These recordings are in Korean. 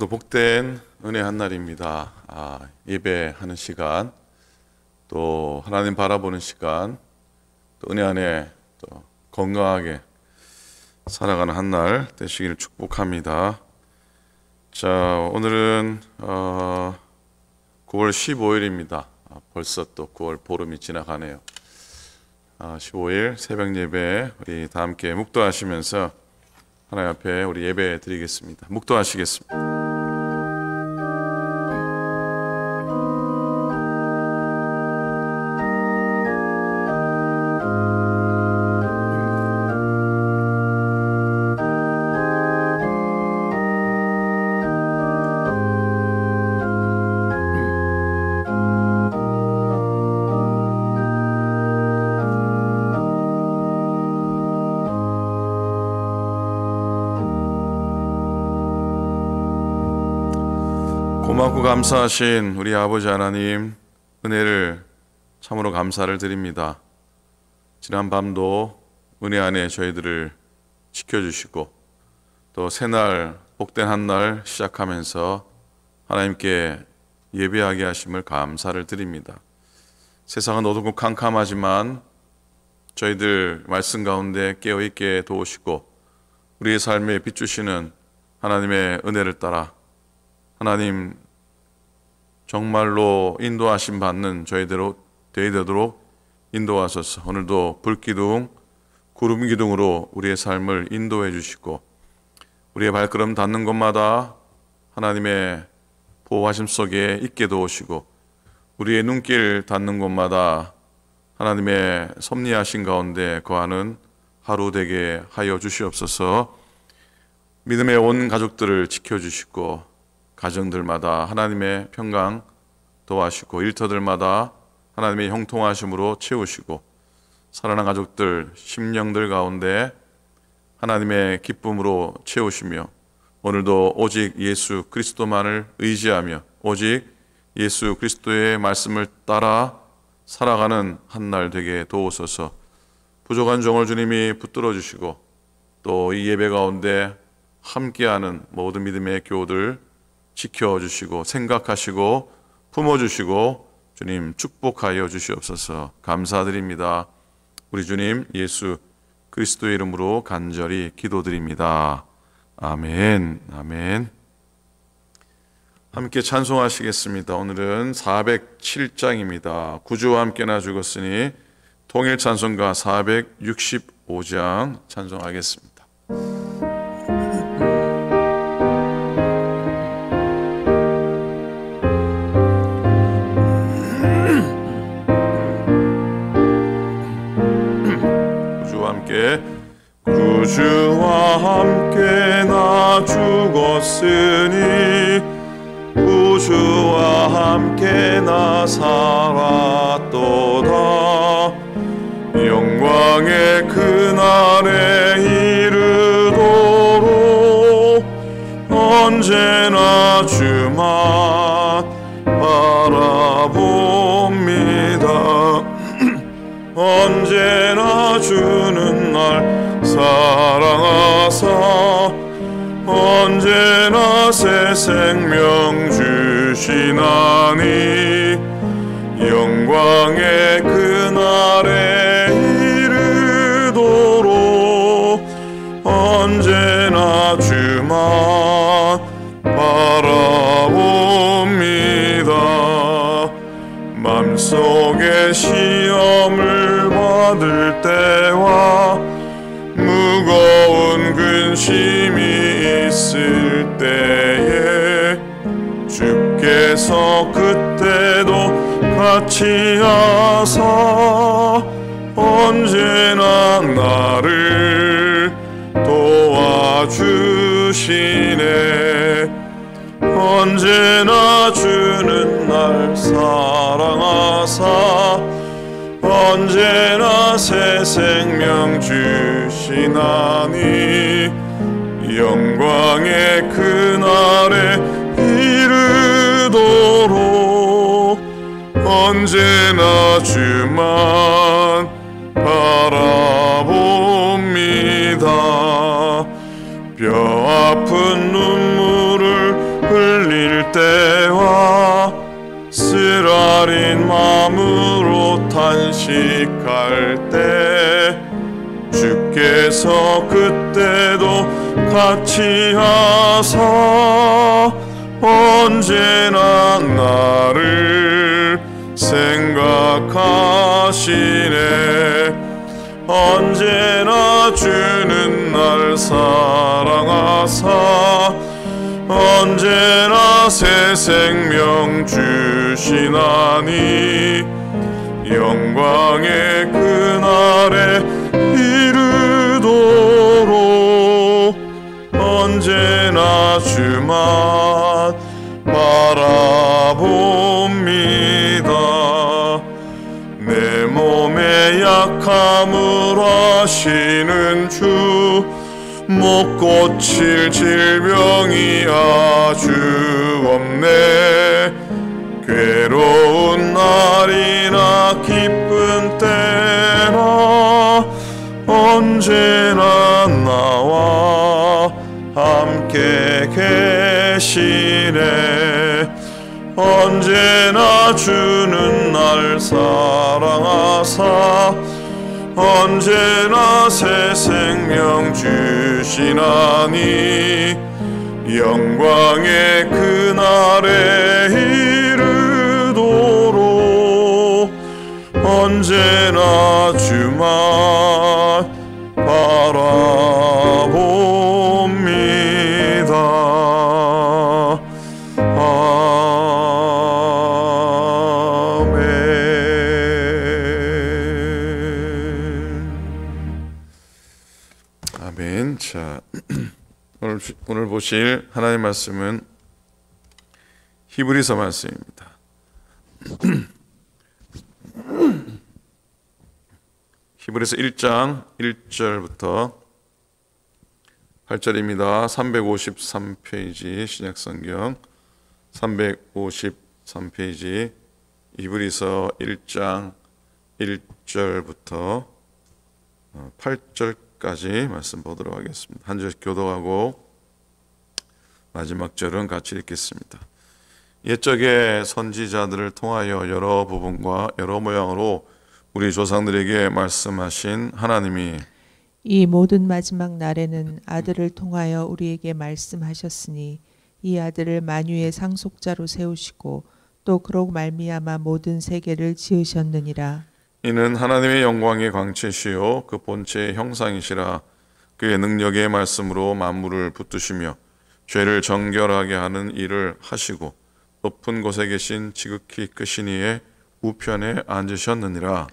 오늘도 복된 은혜 한 날입니다. 예배하는 시간, 또 하나님 바라보는 시간, 또 은혜 안에 또 건강하게 살아가는 한 날 되시기를 축복합니다. 자, 오늘은 9월 15일입니다. 벌써 또 9월 보름이 지나가네요. 15일 새벽 예배 우리 다 함께 묵도하시면서 하나님 앞에 우리 예배 드리겠습니다. 묵도하시겠습니다. 고맙고 감사하신 우리 아버지 하나님, 은혜를 참으로 감사를 드립니다. 지난 밤도 은혜 안에 저희들을 지켜주시고 또 새날 복된 한 날 시작하면서 하나님께 예배하게 하심을 감사를 드립니다. 세상은 어둡고 캄캄하지만 저희들 말씀 가운데 깨어있게 도우시고 우리의 삶에 비추시는 하나님의 은혜를 따라 하나님 정말로 인도하심 받는 저희대로 되도록 인도하소서. 오늘도 불기둥, 구름 기둥으로 우리의 삶을 인도해 주시고 우리의 발걸음 닿는 곳마다 하나님의 보호하심 속에 있게 도우시고 우리의 눈길 닿는 곳마다 하나님의 섭리하신 가운데 거하는 하루 되게 하여 주시옵소서. 믿음의 온 가족들을 지켜주시고 가정들마다 하나님의 평강 도와주시고 일터들마다 하나님의 형통하심으로 채우시고 살아난 가족들, 심령들 가운데 하나님의 기쁨으로 채우시며 오늘도 오직 예수 그리스도만을 의지하며 오직 예수 그리스도의 말씀을 따라 살아가는 한 날 되게 도우소서. 부족한 종을 주님이 붙들어 주시고 또 이 예배 가운데 함께하는 모든 믿음의 교우들 지켜주시고 생각하시고 품어주시고 주님 축복하여 주시옵소서. 감사드립니다. 우리 주님 예수 그리스도의 이름으로 간절히 기도드립니다. 아멘. 아멘. 함께 찬송하시겠습니다. 오늘은 407장입니다. 구주와 함께나 죽었으니 통일 찬송가 465장 찬송하겠습니다. 구주와 함께 나 죽었으니 구주와 함께 나 살았도다. 영광의 그날에 이르도록 언제나 주만 바라봅니다. 언제나 주는 날 사랑하사 언제나 새 생명 주시나니 영광의 그날에 이르도록 언제나 주만 바라봅니다. 맘속에 시험을 받을 때와 무거운 근심이 있을 때에 주께서 그때도 같이 하사 언제나 나를 도와주시네. 언제나 주는 날 사랑하사 언제나 새 생명 주시나니 영광의 그날에 이르도록 언제나 주만 바라봅니다. 뼈아픈 눈물을 주께서 그때도 같이 하사 언제나 나를 생각하시네. 언제나 주는 날 사랑하사 언제나 새 생명 주시나니 영광의 그날에 이르도록 언제나 주만 바라봅니다. 내 몸의 약함을 아시는 주, 못 고칠 질병이 아주 없네. 괴로운 날이나 기쁜 때나 언제나 나와 함께 계시네. 언제나 주는 날 사랑하사 언제나 새 생명 주시나니 영광의 그날에 이르도록 언제나 주만 바라봅니다. 아멘. 자, 오늘 보실 하나님의 말씀은 히브리서 말씀입니다. 히브리서 1장 1절부터 8절입니다. 353페이지 신약성경 353페이지 히브리서 1장 1절부터 8절까지 말씀 보도록 하겠습니다. 한 절씩 교독하고 마지막 절은 같이 읽겠습니다. 옛적의 선지자들을 통하여 여러 부분과 여러 모양으로 우리 조상들에게 말씀하신 하나님이 이 모든 마지막 날에는 아들을 통하여 우리에게 말씀하셨으니 이 아들을 만유의 상속자로 세우시고 또 그로 말미암아 모든 세계를 지으셨느니라. 이는 하나님의 영광의 광채시요 그 본체의 형상이시라. 그의 능력의 말씀으로 만물을 붙드시며 죄를 정결하게 하는 일을 하시고 높은 곳에 계신 지극히 크신 이의 우편에 앉으셨느니라.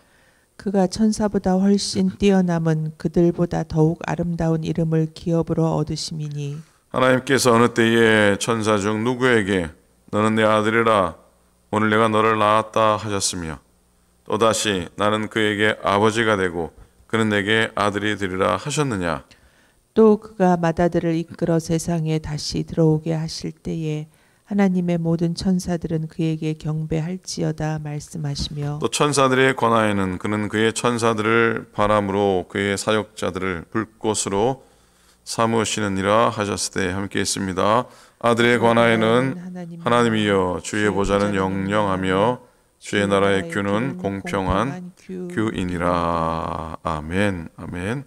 그가 천사보다 훨씬 뛰어남은 그들보다 더욱 아름다운 이름을 기업으로 얻으심이니 하나님께서 어느 때에 천사 중 누구에게 너는 내 아들이라 오늘 내가 너를 낳았다 하셨으며 또다시 나는 그에게 아버지가 되고 그는 내게 아들이 되리라 하셨느냐. 또 그가 맏아들을 이끌어 세상에 다시 들어오게 하실 때에 하나님의 모든 천사들은 그에게 경배할지어다 말씀하시며 또 천사들의 권하에는 그는 그의 천사들을 바람으로 그의 사역자들을 불꽃으로 삼으시느니라 하셨을 때 함께 있습니다. 아들의 권하에는 하나님이여 주의 보좌는 영영하며 주의 나라의 규는 공평한 규이니라. 아멘. 아멘.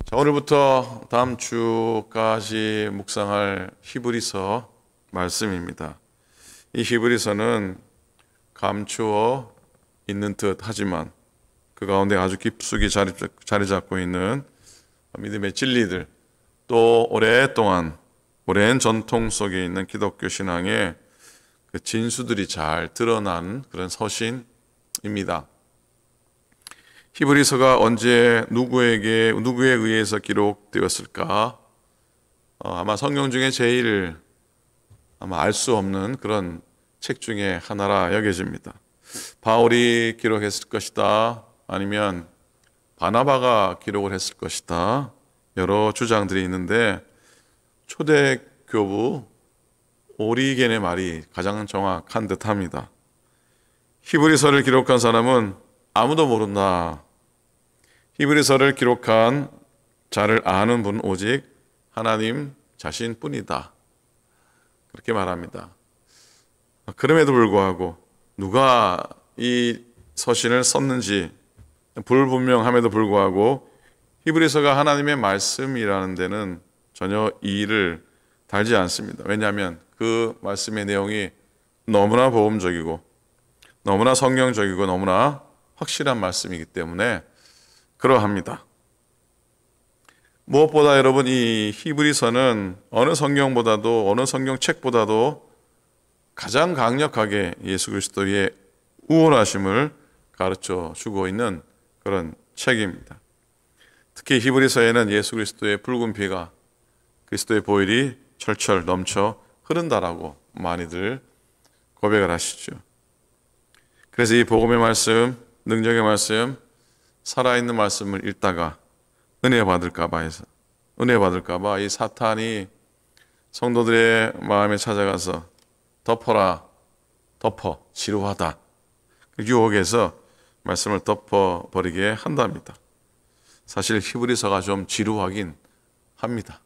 자, 오늘부터 다음 주까지 묵상할 히브리서 말씀입니다. 이 히브리서는 감추어 있는 듯 하지만 그 가운데 아주 깊숙이 자리 잡고 있는 믿음의 진리들, 또 오랫동안 오랜 전통 속에 있는 기독교 신앙의 그 진수들이 잘 드러난 그런 서신입니다. 히브리서가 언제 누구에 의해서 기록되었을까? 아마 성경 중에 제일 아마 알 수 없는 그런 책 중에 하나라 여겨집니다. 바울이 기록했을 것이다, 아니면 바나바가 기록을 했을 것이다, 여러 주장들이 있는데 초대교부 오리겐의 말이 가장 정확한 듯합니다. 히브리서를 기록한 사람은 아무도 모른다. 히브리서를 기록한 자를 아는 분은 오직 하나님 자신뿐이다. 그렇게 말합니다. 그럼에도 불구하고 누가 이 서신을 썼는지 불분명함에도 불구하고 히브리서가 하나님의 말씀이라는 데는 전혀 이의를 달지 않습니다. 왜냐하면 그 말씀의 내용이 너무나 복음적이고 너무나 성경적이고 너무나 확실한 말씀이기 때문에 그러합니다. 무엇보다 여러분, 이 히브리서는 어느 성경보다도, 어느 성경책보다도 가장 강력하게 예수 그리스도의 우월하심을 가르쳐 주고 있는 그런 책입니다. 특히 히브리서에는 예수 그리스도의 붉은 피가, 그리스도의 보혈이 철철 넘쳐 흐른다라고 많이들 고백을 하시죠. 그래서 이 복음의 말씀, 능력의 말씀, 살아있는 말씀을 읽다가 은혜 받을까 봐 해서, 은혜 받을까 봐 이 사탄이 성도들의 마음에 찾아가서 덮어라, 덮어, 지루하다, 그 유혹에서 말씀을 덮어버리게 한답니다. 사실 히브리서가 좀 지루하긴 합니다.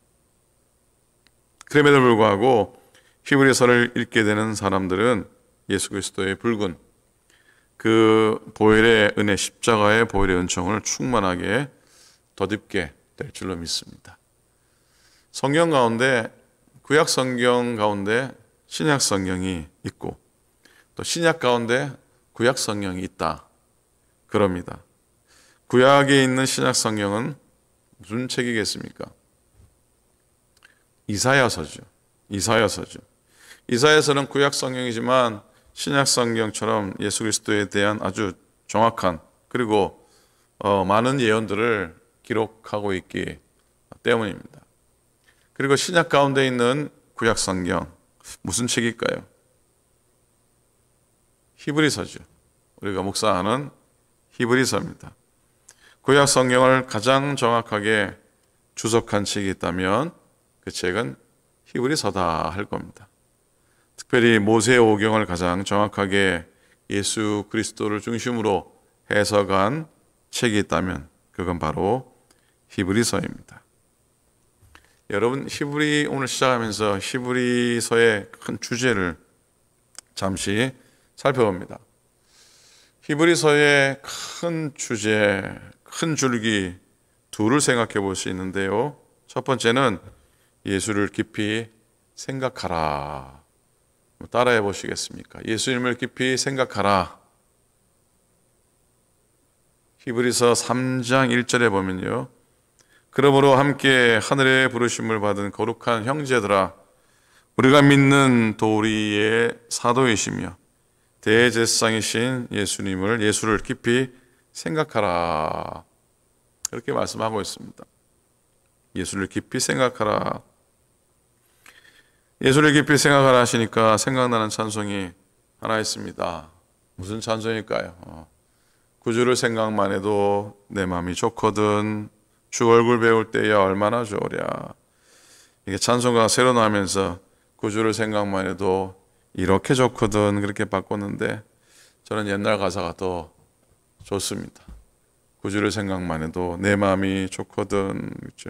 그럼에도 불구하고 히브리서를 읽게 되는 사람들은 예수 그리스도의 붉은 그 보혈의 은혜, 십자가의 보혈의 은총을 충만하게 덧입게 될 줄로 믿습니다. 성경 가운데, 구약 성경 가운데 신약 성경이 있고 또 신약 가운데 구약 성경이 있다 그럽니다. 구약에 있는 신약 성경은 무슨 책이겠습니까? 이사야서죠. 이사야서는 구약 성경이지만 신약 성경처럼 예수 그리스도에 대한 아주 정확한 그리고 많은 예언들을 기록하고 있기 때문입니다. 그리고 신약 가운데 있는 구약 성경, 무슨 책일까요? 히브리서죠. 우리가 묵상하는 히브리서입니다. 구약 성경을 가장 정확하게 주석한 책이 있다면 그 책은 히브리서다 할 겁니다. 특별히 모세 오경을 가장 정확하게 예수 그리스도를 중심으로 해석한 책이 있다면 그건 바로 히브리서입니다. 여러분, 오늘 시작하면서 히브리서의 큰 주제를 잠시 살펴봅니다. 히브리서의 큰 주제, 큰 줄기 둘을 생각해 볼 수 있는데요. 첫 번째는 예수를 깊이 생각하라. 따라해 보시겠습니까? 예수님을 깊이 생각하라. 히브리서 3장 1절에 보면요. 그러므로 함께 하늘의 부르심을 받은 거룩한 형제들아, 우리가 믿는 도리의 사도이시며 대제사장이신 예수를 깊이 생각하라. 그렇게 말씀하고 있습니다. 예수를 깊이 생각하라. 예수를 깊이 생각하라 하시니까 생각나는 찬송이 하나 있습니다. 무슨 찬송일까요? 구주를 생각만 해도 내 마음이 좋거든. 주 얼굴 배울 때야 얼마나 좋으랴. 이게 찬송가가 새로 나오면서 구주를 생각만 해도 이렇게 좋거든 그렇게 바꿨는데 저는 옛날 가사가 더 좋습니다. 구주를 생각만 해도 내 마음이 좋거든. 그렇죠?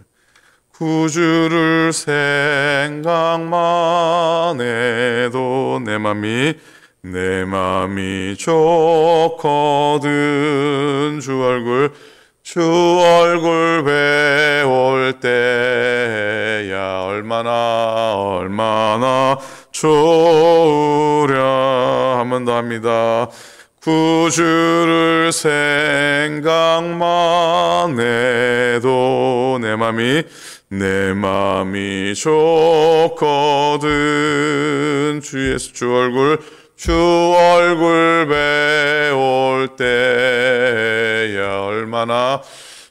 구주를 생각만 해도 내 마음이 좋거든. 주 얼굴 배울 때야 얼마나 좋으랴. 한 번 더 합니다. 구주를 생각만 해도 내 맘이 좋거든. 주 예수 주 얼굴 배울 때야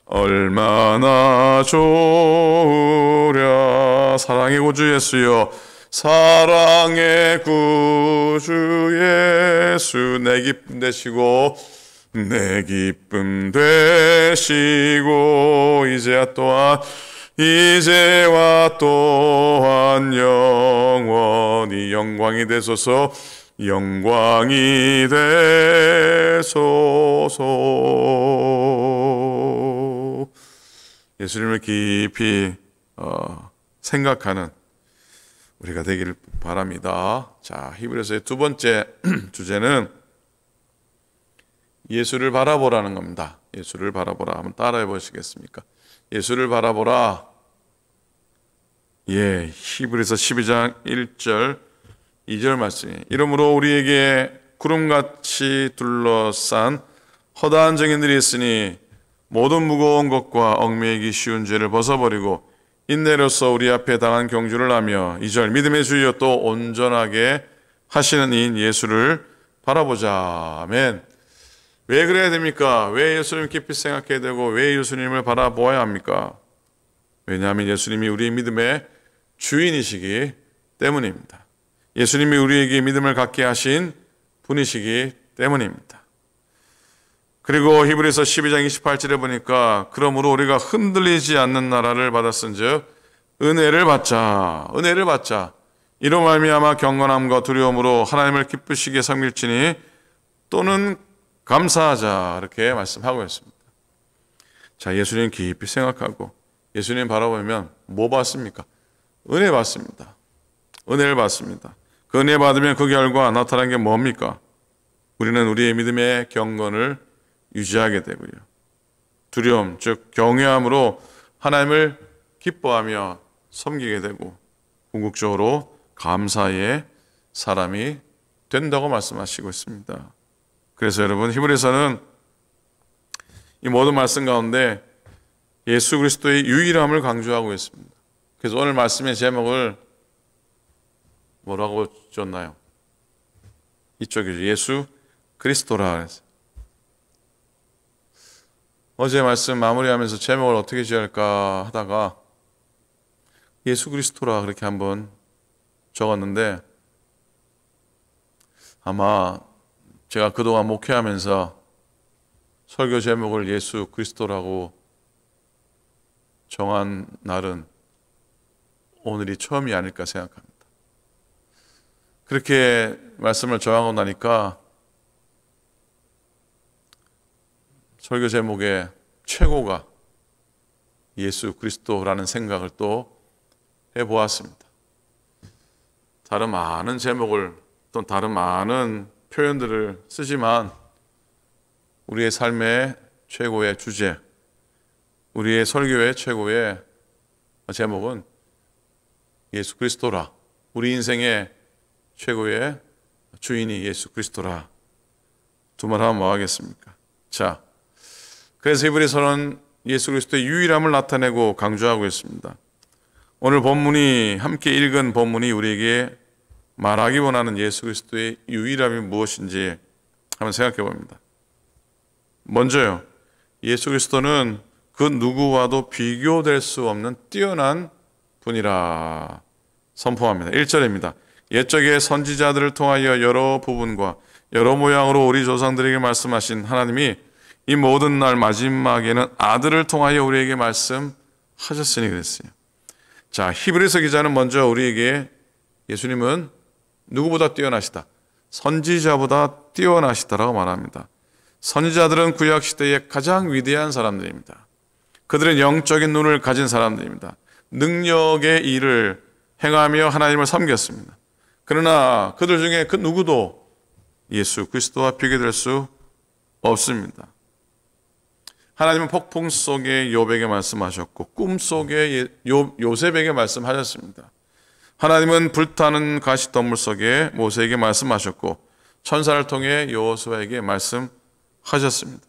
얼마나 좋으랴. 사랑의 구주 예수여, 사랑의 구주 예수, 내 기쁨 되시고 이제와 또한 영원히 영광이 되소서. 예수님을 깊이 생각하는 우리가 되기를 바랍니다. 자, 히브리서의 두 번째 주제는 예수를 바라보라는 겁니다. 예수를 바라보라. 한번 따라해 보시겠습니까? 예수를 바라보라. 예, 히브리서 12장 1절 2절 말씀이에요. 이러므로 우리에게 구름같이 둘러싼 허다한 증인들이 있으니 모든 무거운 것과 얽매이기 쉬운 죄를 벗어버리고 인내로서 우리 앞에 당한 경주를 하며 2절 믿음의 주여 또 온전하게 하시는 이인 예수를 바라보자. 아멘. 왜 그래야 됩니까? 왜 예수님 깊이 생각해야 되고 왜 예수님을 바라보아야 합니까? 왜냐하면 예수님이 우리의 믿음의 주인이시기 때문입니다. 예수님이 우리에게 믿음을 갖게 하신 분이시기 때문입니다. 그리고 히브리서 12장 28절에 보니까 그러므로 우리가 흔들리지 않는 나라를 받았은즉 은혜를 받자. 이로 말미암아 경건함과 두려움으로 하나님을 기쁘시게 섬길지니 또는 감사하자. 이렇게 말씀하고 있습니다. 자, 예수님 깊이 생각하고 예수님 바라보면 뭐 받습니까? 은혜 받습니다. 은혜를 받습니다. 그 은혜 받으면 그 결과 나타난 게 뭡니까? 우리는 우리의 믿음의 경건을 유지하게 되고요. 두려움, 즉 경외함으로 하나님을 기뻐하며 섬기게 되고 궁극적으로 감사의 사람이 된다고 말씀하시고 있습니다. 그래서 여러분 히브리서는 이 모든 말씀 가운데 예수 그리스도의 유일함을 강조하고 있습니다. 그래서 오늘 말씀의 제목을 뭐라고 줬나요? 이쪽이죠. 예수 그리스도라 그랬어요. 어제 말씀 마무리하면서 제목을 어떻게 지어야 할까 하다가 예수 그리스도라 그렇게 한번 적었는데 아마 제가 그동안 목회하면서 설교 제목을 예수 그리스도라고 정한 날은 오늘이 처음이 아닐까 생각합니다. 그렇게 말씀을 정하고 나니까 설교 제목의 최고가 예수 그리스도라는 생각을 또 해보았습니다. 다른 많은 제목을 또 다른 많은 표현들을 쓰지만 우리의 삶의 최고의 주제, 우리의 설교의 최고의 제목은 예수 그리스도라. 우리 인생의 최고의 주인이 예수 그리스도라. 두 말 하면 뭐 하겠습니까? 자, 그래서 히브리서는 예수 그리스도의 유일함을 나타내고 강조하고 있습니다. 오늘 본문이 함께 읽은 본문이 우리에게 말하기 원하는 예수 그리스도의 유일함이 무엇인지 한번 생각해 봅니다. 먼저요, 예수 그리스도는 그 누구와도 비교될 수 없는 뛰어난 분이라 선포합니다. 1절입니다. 옛적의 선지자들을 통하여 여러 부분과 여러 모양으로 우리 조상들에게 말씀하신 하나님이 이 모든 날 마지막에는 아들을 통하여 우리에게 말씀하셨으니 그랬어요. 자, 히브리서 기자는 먼저 우리에게 예수님은 누구보다 뛰어나시다, 선지자보다 뛰어나시다라고 말합니다. 선지자들은 구약시대의 가장 위대한 사람들입니다. 그들은 영적인 눈을 가진 사람들입니다. 능력의 일을 행하며 하나님을 섬겼습니다. 그러나 그들 중에 그 누구도 예수 그리스도와 비교될 수 없습니다. 하나님은 폭풍 속에 욥에게 말씀하셨고 꿈 속에 요셉에게 말씀하셨습니다. 하나님은 불타는 가시덤불 속에 모세에게 말씀하셨고 천사를 통해 여호수아에게 말씀하셨습니다.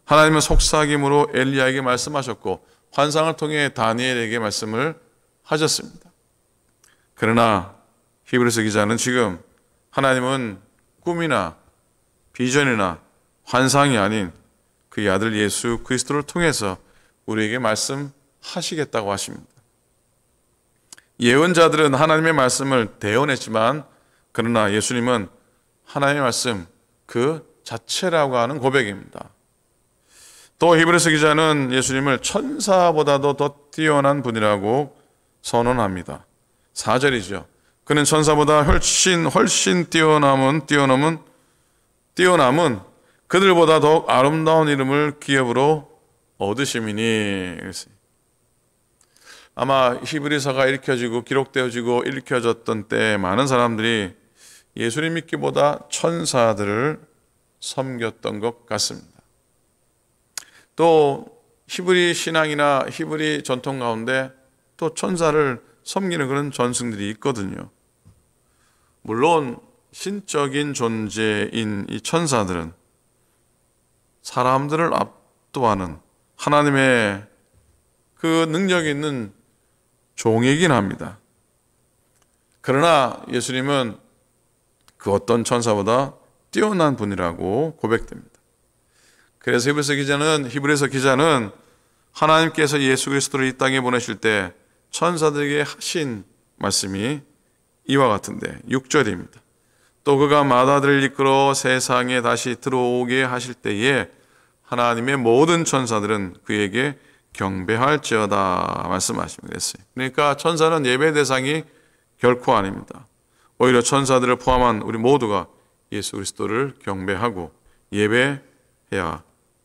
하나님은 속삭임으로 엘리야에게 말씀하셨고 환상을 통해 다니엘에게 말씀을 하셨습니다. 그러나 히브리서 기자는 지금 하나님은 꿈이나 비전이나 환상이 아닌 그의 아들 예수 그리스도를 통해서 우리에게 말씀하시겠다고 하십니다. 예언자들은 하나님의 말씀을 대언했지만 그러나 예수님은 하나님의 말씀 그 자체라고 하는 고백입니다. 또 히브리서 기자는 예수님을 천사보다도 더 뛰어난 분이라고 선언합니다. 4절이죠. 그는 천사보다 훨씬 뛰어남은 그들보다 더욱 아름다운 이름을 기업으로 얻으심이니. 아마 히브리서가 읽혀지고 기록되어지고 읽혀졌던 때 많은 사람들이 예수님 믿기보다 천사들을 섬겼던 것 같습니다. 또 히브리 신앙이나 히브리 전통 가운데 또 천사를 섬기는 그런 전승들이 있거든요. 물론 신적인 존재인 이 천사들은 사람들을 압도하는 하나님의 그 능력이 있는 종이긴 합니다. 그러나 예수님은 그 어떤 천사보다 뛰어난 분이라고 고백됩니다. 그래서 히브리서 기자는 하나님께서 예수 그리스도를 이 땅에 보내실 때 천사들에게 하신 말씀이 이와 같은데 6절입니다. 또 그가 마다들을 이끌어 세상에 다시 들어오게 하실 때에 하나님의 모든 천사들은 그에게 경배할지어다 말씀하십니다. 그러니까 천사는 예배 대상이 결코 아닙니다. 오히려 천사들을 포함한 우리 모두가 예수 그리스도를 경배하고 예배해야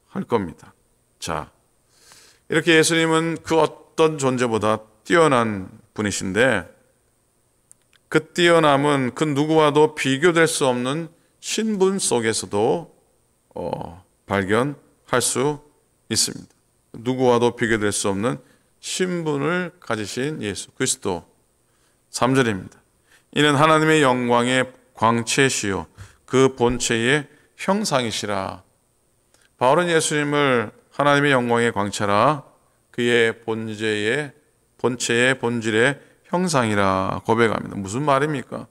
할 겁니다. 자, 이렇게 예수님은 그 어떤 존재보다 뛰어난 분이신데 그 뛰어남은 그 누구와도 비교될 수 없는 신분 속에서도 발견할 수 있습니다. 누구와도 비교될 수 없는 신분을 가지신 예수 그리스도. 3절입니다. 이는 하나님의 영광의 광채시요 그 본체의 형상이시라. 바울은 예수님을 하나님의 영광의 광채라 그의 본체의 본질의 형상이라 고백합니다. 무슨 말입니까?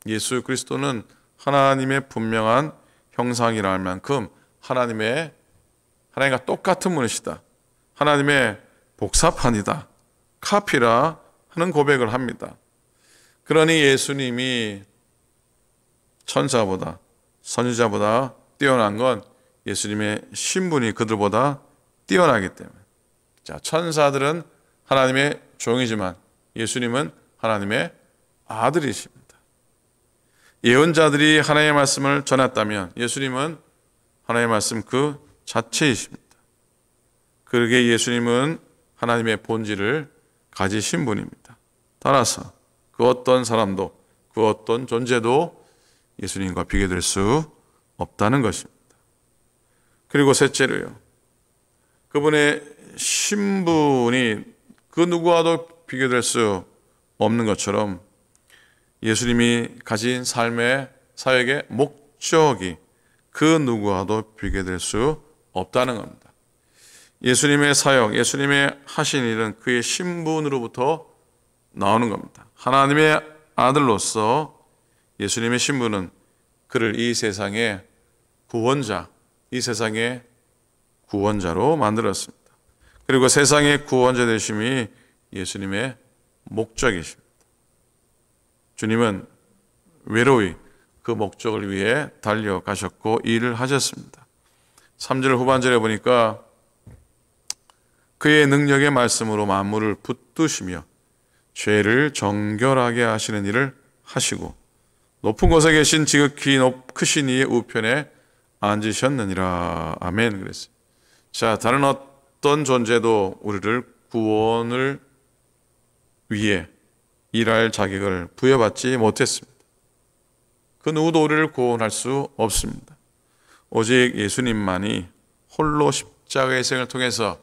예수 그리스도는 하나님의 분명한 형상이라 할 만큼 하나님과 똑같은 분이시다. 하나님의 복사판이다. 카피라 하는 고백을 합니다. 그러니 예수님이 천사보다 선지자보다 뛰어난 건 예수님의 신분이 그들보다 뛰어나기 때문에. 자, 천사들은 하나님의 종이지만 예수님은 하나님의 아들이십니다. 예언자들이 하나님의 말씀을 전했다면 예수님은 하나님의 말씀 그 자체이십니다. 그러기에 예수님은 하나님의 본질을 가지신 분입니다. 따라서 그 어떤 사람도 그 어떤 존재도 예수님과 비교될 수 없다는 것입니다. 그리고 셋째로요, 그분의 신분이 그 누구와도 비교될 수 없는 것처럼 예수님이 가진 삶의 사역의 목적이 그 누구와도 비교될 수 없다는 겁니다. 예수님의 사역, 예수님의 하신 일은 그의 신분으로부터 나오는 겁니다. 하나님의 아들로서 예수님의 신분은 그를 이 세상의 구원자, 이 세상의 구원자로 만들었습니다. 그리고 세상의 구원자 되심이 예수님의 목적이십니다. 주님은 외로이 그 목적을 위해 달려가셨고 일을 하셨습니다. 3절 후반절에 보니까 그의 능력의 말씀으로 만물을 붙드시며 죄를 정결하게 하시는 일을 하시고 높은 곳에 계신 지극히 크신 이의 우편에 앉으셨느니라. 아멘. 그랬어요. 자, 다른 어떤 존재도 우리를 구원을 위해 일할 자격을 부여받지 못했습니다. 그 누구도 우리를 구원할 수 없습니다. 오직 예수님만이 홀로 십자가의 희생을 통해서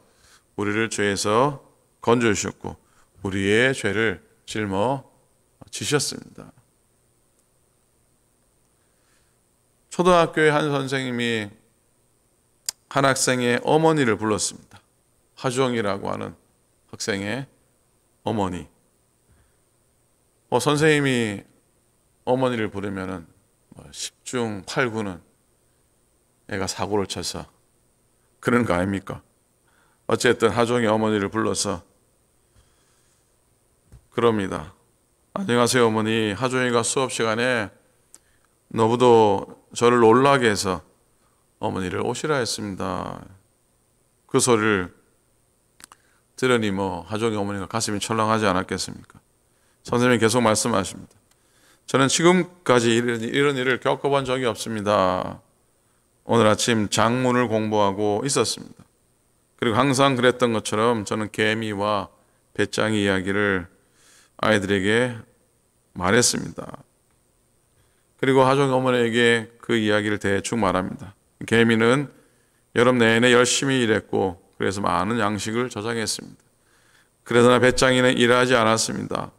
우리를 죄에서 건져주셨고 우리의 죄를 짊어지셨습니다. 초등학교의 한 선생님이 한 학생의 어머니를 불렀습니다. 하주영이라고 하는 학생의 어머니. 선생님이 어머니를 부르면은 10중 8구는 애가 사고를 쳐서 그런 거 아닙니까? 어쨌든 하종의 어머니를 불러서 그럽니다. 안녕하세요 어머니, 하종이가 수업 시간에 너무도 저를 놀라게 해서 어머니를 오시라 했습니다. 그 소리를 들으니 하종이 어머니가 가슴이 철렁하지 않았겠습니까? 선생님이 계속 말씀하십니다. 저는 지금까지 이런 일을 겪어본 적이 없습니다. 오늘 아침 장문을 공부하고 있었습니다. 그리고 항상 그랬던 것처럼 저는 개미와 배짱이 이야기를 아이들에게 말했습니다. 그리고 하종 어머니에게 그 이야기를 대충 말합니다. 개미는 여름 내내 열심히 일했고 그래서 많은 양식을 저장했습니다. 그러나 배짱이는 일하지 않았습니다.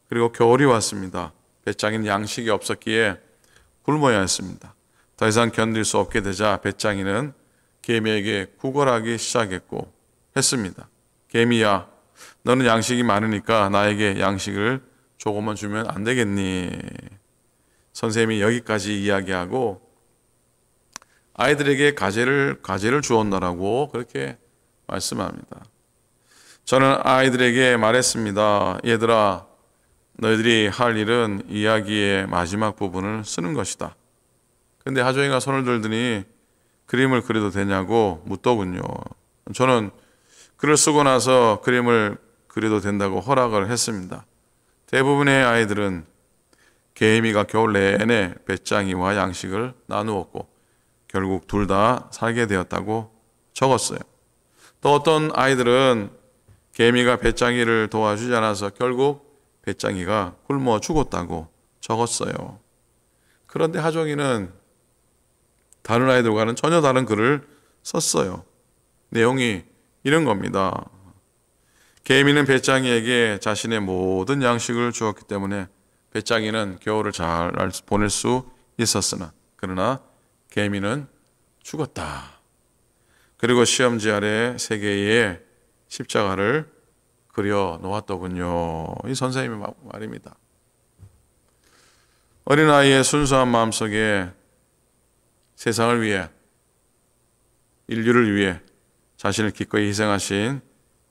그리고 겨울이 왔습니다. 배짱이는 양식이 없었기에 굶어야 했습니다. 더 이상 견딜 수 없게 되자 배짱이는 개미에게 구걸하기 시작했고 했습니다. 개미야, 너는 양식이 많으니까 나에게 양식을 조금만 주면 안 되겠니? 선생님이 여기까지 이야기하고 아이들에게 과제를 주었다라고 그렇게 말씀합니다. 저는 아이들에게 말했습니다. 얘들아, 너희들이 할 일은 이야기의 마지막 부분을 쓰는 것이다. 근데 하정이가 손을 들더니 그림을 그려도 되냐고 묻더군요. 저는 글을 쓰고 나서 그림을 그려도 된다고 허락을 했습니다. 대부분의 아이들은 개미가 겨울 내내 배짱이와 양식을 나누었고 결국 둘 다 살게 되었다고 적었어요. 또 어떤 아이들은 개미가 배짱이를 도와주지 않아서 결국 배짱이가 굶어 죽었다고 적었어요. 그런데 하정이는 다른 아이들과는 전혀 다른 글을 썼어요. 내용이 이런 겁니다. 개미는 배짱이에게 자신의 모든 양식을 주었기 때문에 배짱이는 겨울을 잘 보낼 수 있었으나 그러나 개미는 죽었다. 그리고 시험지 아래 3개의 십자가를 그려 놓았더군요. 이 선생님의 말입니다. 어린아이의 순수한 마음속에 세상을 위해, 인류를 위해 자신을 기꺼이 희생하신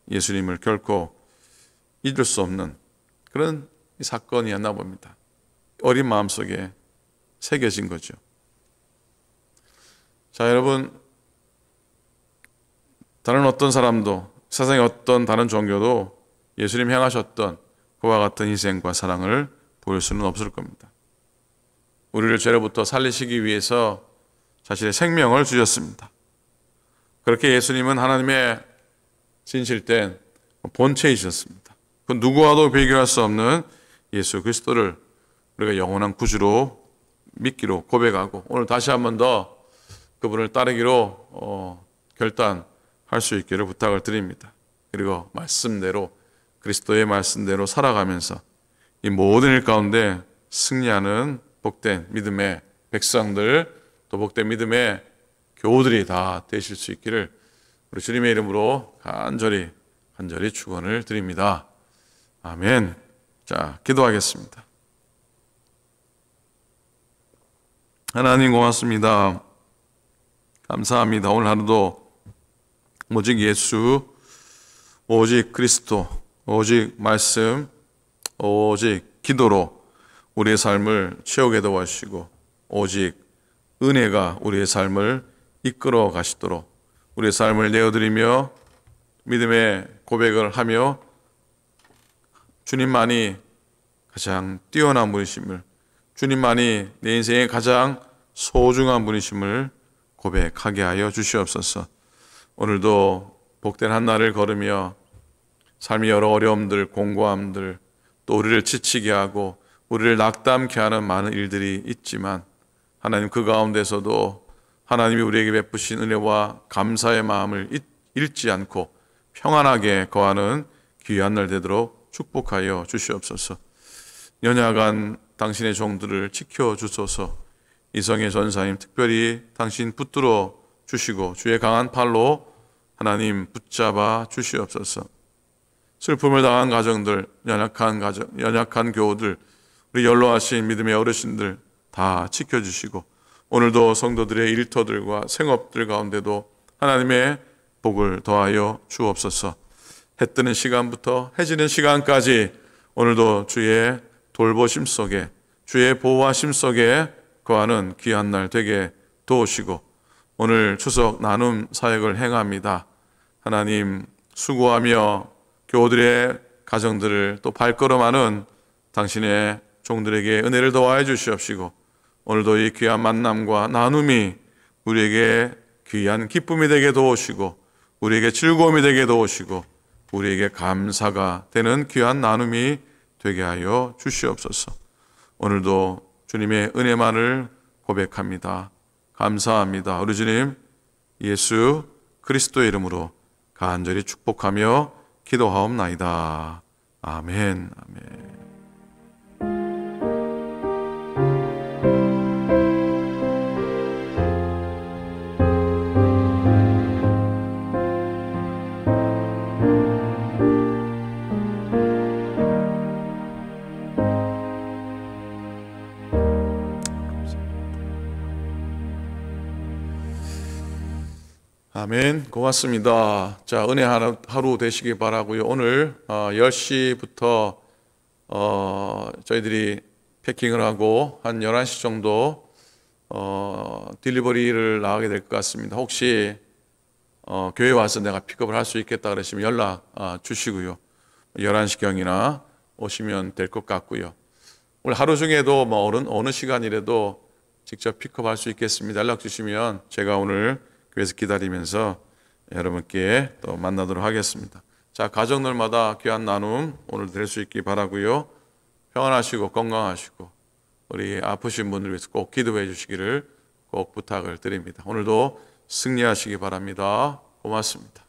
예수님을 결코 잊을 수 없는 그런 사건이었나 봅니다. 어린 마음속에 새겨진 거죠. 자, 여러분, 다른 어떤 사람도, 세상의 어떤 다른 종교도 예수님 행하셨던 그와 같은 희생과 사랑을 보일 수는 없을 겁니다. 우리를 죄로부터 살리시기 위해서 자신의 생명을 주셨습니다. 그렇게 예수님은 하나님의 진실된 본체이셨습니다. 그 누구와도 비교할 수 없는 예수 그리스도를 우리가 영원한 구주로 믿기로 고백하고 오늘 다시 한 번 더 그분을 따르기로 결단할 수 있기를 부탁을 드립니다. 그리고 말씀대로 그리스도의 말씀대로 살아가면서 이 모든 일 가운데 승리하는 복된 믿음의 백성들 또 복된 믿음의 교우들이 다 되실 수 있기를 우리 주님의 이름으로 간절히 축원을 드립니다. 아멘. 자, 기도하겠습니다. 하나님 고맙습니다. 감사합니다. 오늘 하루도 오직 예수, 오직 그리스도, 오직 말씀, 오직 기도로 우리의 삶을 채우게 도와주시고 오직 은혜가 우리의 삶을 이끌어 가시도록 우리의 삶을 내어드리며 믿음의 고백을 하며 주님만이 가장 뛰어난 분이심을, 주님만이 내 인생의 가장 소중한 분이심을 고백하게 하여 주시옵소서. 오늘도 복된 한 날을 걸으며 삶의 여러 어려움들, 공고함들, 또 우리를 지치게 하고 우리를 낙담케 하는 많은 일들이 있지만 하나님 그 가운데서도 하나님이 우리에게 베푸신 은혜와 감사의 마음을 잃지 않고 평안하게 거하는 귀한 날 되도록 축복하여 주시옵소서. 연약한 당신의 종들을 지켜주소서. 이성의 전사님 특별히 당신 붙들어 주시고 주의 강한 팔로 하나님 붙잡아 주시옵소서. 슬픔을 당한 가정들, 연약한 교우들, 우리 연로하신 믿음의 어르신들 다 지켜주시고 오늘도 성도들의 일터들과 생업들 가운데도 하나님의 복을 더하여 주옵소서. 해 뜨는 시간부터 해 지는 시간까지 오늘도 주의 돌보심 속에 주의 보호하심 속에 거하는 귀한 날 되게 도우시고 오늘 추석 나눔 사역을 행합니다. 하나님 수고하며 교우들의 가정들을 또 발걸음하는 당신의 종들에게 은혜를 더하여 주시옵시고 오늘도 이 귀한 만남과 나눔이 우리에게 귀한 기쁨이 되게 도우시고 우리에게 즐거움이 되게 도우시고 우리에게 감사가 되는 귀한 나눔이 되게 하여 주시옵소서. 오늘도 주님의 은혜만을 고백합니다. 감사합니다. 우리 주님 예수 그리스도의 이름으로 간절히 축복하며 기도하옵나이다. 아멘. 아멘. 아멘. 고맙습니다. 자, 은혜 하루 되시기 바라고요. 오늘 10시부터 저희들이 패킹을 하고 한 11시 정도 딜리버리를 나가게 될 것 같습니다. 혹시 교회 와서 내가 픽업을 할 수 있겠다 그러시면 연락 주시고요. 11시경이나 오시면 될 것 같고요. 오늘 하루 중에도 뭐 어느 시간이라도 직접 픽업할 수 있겠습니다. 연락 주시면 제가 오늘 교회에서 기다리면서 여러분께 또 만나도록 하겠습니다. 자, 가정들마다 귀한 나눔 오늘 될 수 있기 바라고요. 평안하시고 건강하시고 우리 아프신 분들 위해서 꼭 기도해 주시기를 꼭 부탁을 드립니다. 오늘도 승리하시기 바랍니다. 고맙습니다.